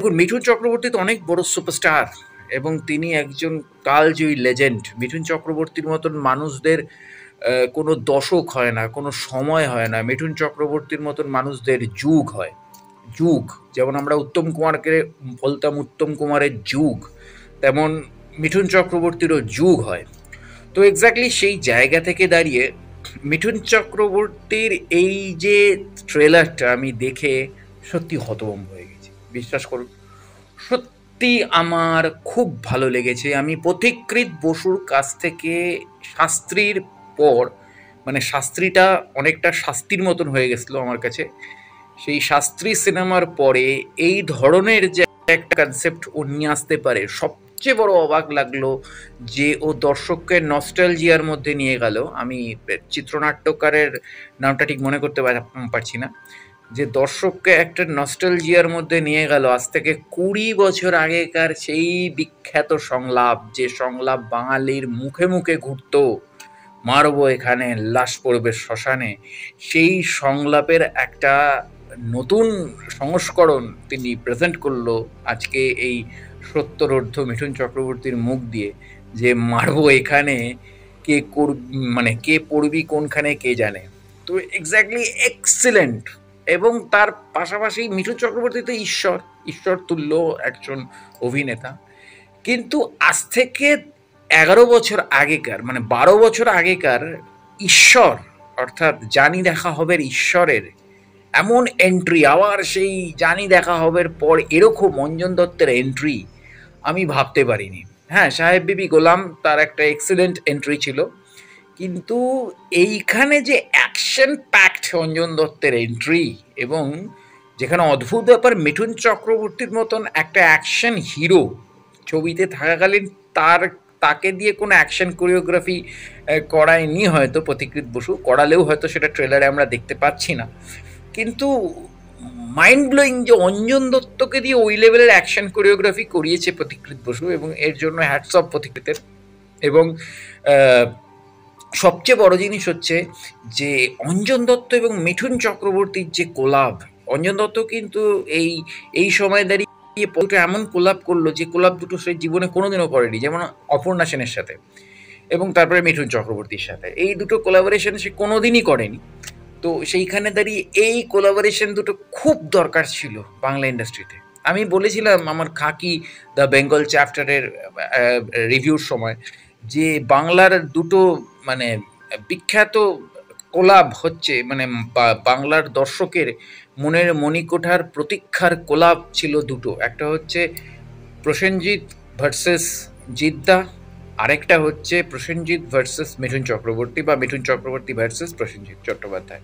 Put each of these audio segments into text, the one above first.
দেখুন, মিঠুন চক্রবর্তী তো অনেক বড় সুপারস্টার এবং তিনি একজন কালজয়ী লেজেন্ড। মিঠুন চক্রবর্তীর মতন মানুষদের কোনো দশক হয় না, কোনো সময় হয় না। মিঠুন চক্রবর্তীর মতন মানুষদের যুগ হয়, যুগ। যেমন আমরা উত্তম কুমারকে বলতাম উত্তম কুমারের যুগ, তেমন মিঠুন চক্রবর্তীরও যুগ হয়। তো এক্স্যাক্টলি সেই জায়গা থেকে দাঁড়িয়ে মিঠুন চক্রবর্তীর এই যে ট্রেলারটা আমি দেখে সত্যি হতভম্ব হয়ে গেছি, বিশ্বাস করুন। সত্যি আমার খুব ভালো লেগেছে। আমি পথিকৃৎ বসুর কাছ থেকে শাস্ত্রীর পর, মানে শাস্ত্রীটা অনেকটা শাস্তির মতন হয়ে গেছিলো আমার কাছে, সেই শাস্ত্রী সিনেমার পরে এই ধরনের যে একটা কনসেপ্ট ও নিয়ে আসতে পারে, সবচেয়ে বড় অবাক লাগলো যে ও দর্শককে নস্টালজিয়ার মধ্যে নিয়ে গেল। আমি চিত্রনাট্যকারের নামটা ঠিক মনে করতে পারছি না, যে দর্শককে একটা নস্টালজিয়ার মধ্যে নিয়ে গেল আজ থেকে 20 বছর আগেকার সেই বিখ্যাত সংলাপ, যে সংলাপ বাঙালির মুখে মুখে ঘুরতো, মারবো এখানে লাশ পড়বে শ্মশানে, সেই সংলাপের একটা নতুন সংস্করণ তিনি প্রেজেন্ট করলো আজকে এই সত্তরোর্ধ্ব মিঠুন চক্রবর্তীর মুখ দিয়ে, যে মারবো এখানে কে মানে কে পড়বি কোনখানে কে জানে। তো এক্স্যাক্টলি এক্সিলেন্ট। এবং তার পাশাপাশি মিঠুন চক্রবর্তী তো ঈশ্বর তুল্য একজন অভিনেতা। কিন্তু আজ থেকে 11 বছর আগেকার, মানে 12 বছর আগেকার ঈশ্বর, অর্থাৎ জানি দেখা হবের ঈশ্বরের এমন এন্ট্রি, আবার সেই জানি দেখা হবের পর এরকম অঞ্জন দত্তের এন্ট্রি আমি ভাবতে পারিনি। হ্যাঁ, সাহেব বিবি গোলাম তার একটা এক্সিলেন্ট এন্ট্রি ছিল, কিন্তু এইখানে যে অ্যাকশন প্যাকড অঞ্জন দত্তের এন্ট্রি, এবং যেখানে অদ্ভুত ব্যাপার, মিঠুন চক্রবর্তীর মতন একটা অ্যাকশন হিরো ছবিতে থাকাকালীন তাকে দিয়ে কোনো অ্যাকশন কোরিওগ্রাফি করায়নি হয়তো পথিকৃৎ বসু, করালেও হয়তো সেটা ট্রেলারে আমরা দেখতে পাচ্ছি না। কিন্তু মাইন্ড ব্লোয়িং যে অঞ্জন দত্তকে দিয়ে ওই লেভেলের অ্যাকশন কোরিওগ্রাফি করিয়েছে পথিকৃৎ বসু, এবং এর জন্য হ্যাটস অফ পথিকৃতের। এবং সবচেয়ে বড় জিনিস হচ্ছে যে অঞ্জন দত্ত এবং মিঠুন চক্রবর্তীর যে কোলাব, অঞ্জন দত্ত কিন্তু এই সময় দাঁড়িয়ে দুটো এমন কোলাব করলো যে কোলাব দুটো সে জীবনে কোনোদিনও করেনি, যেমন অপর্ণা সেনের সাথে এবং তারপরে মিঠুন চক্রবর্তীর সাথে। এই দুটো কোলাবোরেশন সে কোনোদিনই করেনি। তো সেইখানে দাঁড়িয়ে এই কোলাবোরেশন দুটো খুব দরকার ছিল বাংলা ইন্ডাস্ট্রিতে। আমি বলেছিলাম আমার খাকি দ্য বেঙ্গল চ্যাপ্টারের রিভিউর সময় যে বাংলার দুটো মানে বিখ্যাত কোলাব হচ্ছে, মানে বাংলার দর্শকের মনের মণিকোঠার প্রতীক্ষার কোলাব ছিল দুটো। একটা হচ্ছে প্রসেনজিৎ ভার্সেস জিদ্দা, আরেকটা হচ্ছে প্রসেনজিৎ ভার্সেস মিঠুন চক্রবর্তী, বা মিঠুন চক্রবর্তী ভার্সেস প্রসেনজিৎ চট্টোপাধ্যায়।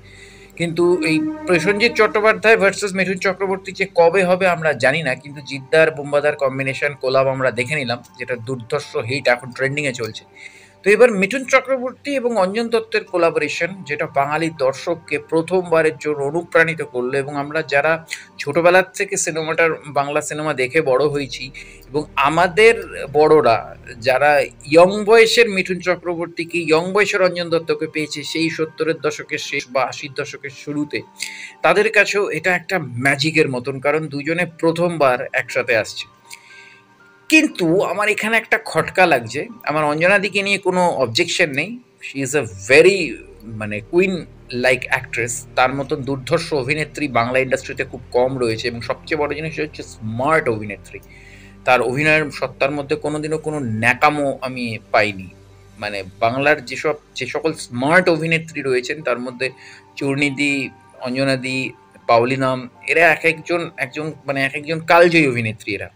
কিন্তু এই প্রসেনজিৎ চট্টোপাধ্যায় ভার্সেস মিঠুন চক্রবর্তী যে কবে হবে আমরা জানি না, কিন্তু জিদ্দার বুম্বাদার কম্বিনেশন কোলাব আমরা দেখে নিলাম, যেটা দুর্ধর্ষ হিট, এখন ট্রেন্ডিংয়ে চলছে। তো এবার মিঠুন চক্রবর্তী এবং অঞ্জন দত্তের কোলাবোরেশন, যেটা বাঙালি দর্শককে প্রথমবারের জন্য অনুপ্রাণিত করলো, এবং আমরা যারা ছোটবেলার থেকে বাংলা সিনেমা দেখে বড় হয়েছি, এবং আমাদের বড়রা যারা ইয়ং বয়সের মিঠুন চক্রবর্তীকে, ইয়ং বয়সের অঞ্জন দত্তকে পেয়েছে সেই 70-এর দশকের শেষ বা 80-র দশকের শুরুতে, তাদের কাছেও এটা একটা ম্যাজিকের মতন, কারণ দুজনে প্রথমবার একসাথে আসছে। কিন্তু আমার এখানে একটা খটকা লাগছে। আমার অঞ্জনাদিকে নিয়ে কোনো অবজেকশন নেই, শি ইজ আ ভেরি মানে কুইন লাইক অ্যাক্ট্রেস। তার মতন দুর্ধর্ষ অভিনেত্রী বাংলা ইন্ডাস্ট্রিতে খুব কম রয়েছে, এবং সবচেয়ে বড় জিনিস হচ্ছে স্মার্ট অভিনেত্রী। তার অভিনয়ের সত্তার মধ্যে কোনোদিনও কোনো ন্যাকামো আমি পাইনি। মানে বাংলার যে সকল স্মার্ট অভিনেত্রী রয়েছেন তার মধ্যে চূর্ণিদি, অঞ্জনাদি, পাওলিনাম, এরা এক একজন কালজয়ী অভিনেত্রী এরা।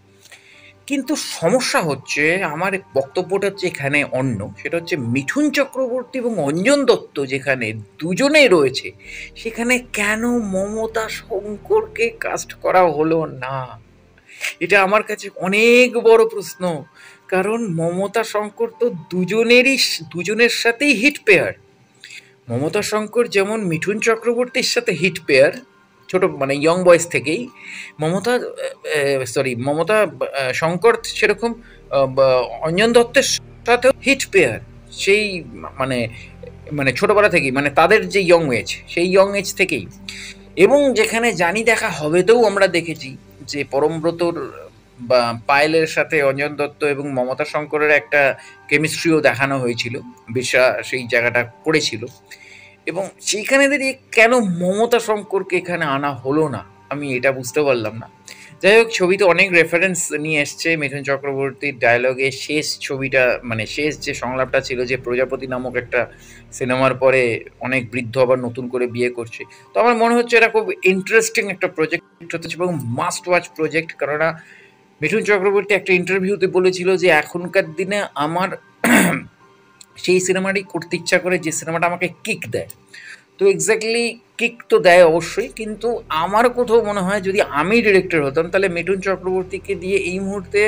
কিন্তু সমস্যা হচ্ছে, আমার বক্তব্যটা হচ্ছে এখানে অন্য, সেটা হচ্ছে মিঠুন চক্রবর্তী এবং অঞ্জন দত্ত যেখানে দুজনেই রয়েছে, সেখানে কেন মমতা শঙ্করকে কাস্ট করা হলো না? এটা আমার কাছে অনেক বড় প্রশ্ন, কারণ মমতা শঙ্কর তো দুজনের সাথেই হিট পেয়ার। মমতা শঙ্কর যেমন মিঠুন চক্রবর্তীর সাথে হিট পেয়ার, ছোট মানে ইয়ং বয়স থেকেই। মমতা শঙ্কর সেরকম অঞ্জন দত্তের সাথেও হিট পেয়ার, সেই মানে ছোটবেলা থেকেই, মানে তাদের যে ইয়ং এজ, সেই ইয়ং এজ থেকেই। এবং যেখানে জানি দেখা হবেতেও আমরা দেখেছি যে পরমব্রতর বা পায়েলের সাথে অঞ্জন দত্ত এবং মমতা শঙ্করের একটা কেমিস্ট্রিও দেখানো হয়েছিল। বিশা সেই জায়গাটা করেছিল এবং সেইখানে দাঁড়িয়ে কেন মমতা শঙ্করকে এখানে আনা হলো না আমি এটা বুঝতে পারলাম না। যাই হোক, ছবিতে অনেক রেফারেন্স নিয়ে এসছে মিঠুন চক্রবর্তীর ডায়লগে। শেষ ছবিটা মানে শেষ যে সংলাপটা ছিল যে প্রজাপতি নামক একটা সিনেমার পরে অনেক বৃদ্ধ আবার নতুন করে বিয়ে করছে। তো আমার মনে হচ্ছে এটা খুব ইন্টারেস্টিং একটা প্রজেক্ট হতে এবং মাস্ট ওয়াচ প্রজেক্ট। কেননা মিঠুন চক্রবর্তী একটা ইন্টারভিউতে বলেছিল যে এখনকার দিনে আমার সেই সিনেমাটি করতে ইচ্ছা করে যে সিনেমাটা আমাকে কিক দেয়। তো এক্স্যাক্টলি কিক তো দেয় অবশ্যই, কিন্তু আমার কোথাও মনে হয় যদি আমি ডিরেক্টর হতাম তাহলে মিঠুন চক্রবর্তীকে দিয়ে এই মুহূর্তে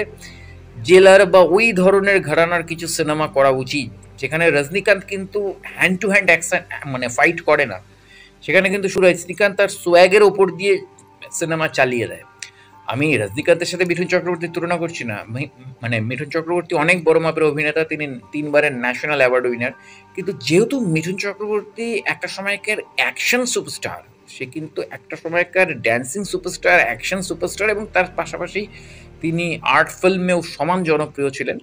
জেলার বা ওই ধরনের ঘরানার কিছু সিনেমা করা উচিত, যেখানে রজনীকান্ত কিন্তু হ্যান্ড টু হ্যান্ড অ্যাকশন মানে ফাইট করে না। সেখানে কিন্তু শুধু রজনীকান্ত তার সোয়াগের ওপর দিয়ে সিনেমা চালিয়ে দেয়। আমি রজনীকান্তের সাথে মিঠুন চক্রবর্তীর তুলনা করছি না। মানে মিঠুন চক্রবর্তী অনেক বড় মাপের অভিনেতা, তিনি ৩ বারের ন্যাশনাল অ্যাওয়ার্ড উইনার। কিন্তু যেহেতু মিঠুন চক্রবর্তী একটা সময়কার অ্যাকশন সুপারস্টার, সে কিন্তু একটা সময়কার ড্যান্সিং সুপারস্টার, অ্যাকশন সুপারস্টার এবং তার পাশাপাশি তিনি আর্ট ফিল্মেও সমান জনপ্রিয় ছিলেন।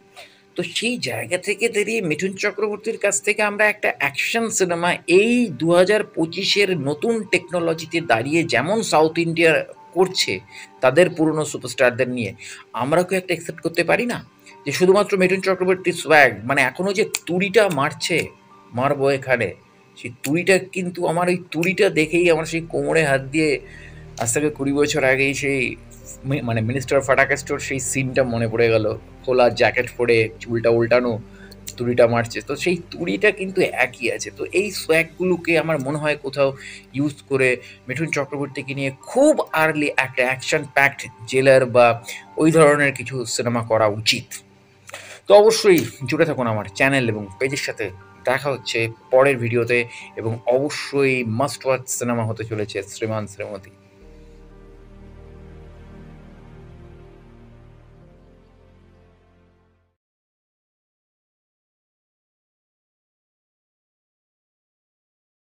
তো সেই জায়গা থেকে দাঁড়িয়ে মিঠুন চক্রবর্তীর কাছ থেকে আমরা একটা অ্যাকশন সিনেমা এই ২০২৫-এর নতুন টেকনোলজিতে দাঁড়িয়ে যেমন সাউথ ইন্ডিয়া করছে তাদের পুরনো সুপারস্টারদের নিয়ে, আমরা কি একটা অ্যাকসেপ্ট করতে পারি না যে শুধুমাত্র মিঠুন চক্রবর্তীর সোয়াগ মানে এখনো যে তুড়িটা মারছে, মারবো এখানে, সেই তুড়িটা কিন্তু আমার ওই তুড়িটা দেখেই আমার সেই কোমরে হাত দিয়ে আজ থেকে ২০ বছর আগেই সেই মানে মিনিস্টার ফাটাকা স্টোর সেই সিনটা মনে পড়ে গেল। খোলা জ্যাকেট পরে চুলটা উল্টানো তুড়িটা মারছে, তো সেই তুড়িটা কিন্তু একই আছে। তো এই সোয়াগগুলোকে আমার মনে হয় কোথাও ইউজ করে মিঠুন চক্রবর্তীকে নিয়ে খুব আর্লি একটা অ্যাকশন প্যাকড জেলার বা ওই ধরনের কিছু সিনেমা করা উচিত। তো অবশ্যই জুড়ে থাকুন আমার চ্যানেল এবং পেজের সাথে। দেখা হচ্ছে পরের ভিডিওতে এবং অবশ্যই মাস্ট ওয়াচ সিনেমা হতে চলেছে শ্রীমান শ্রীমতী।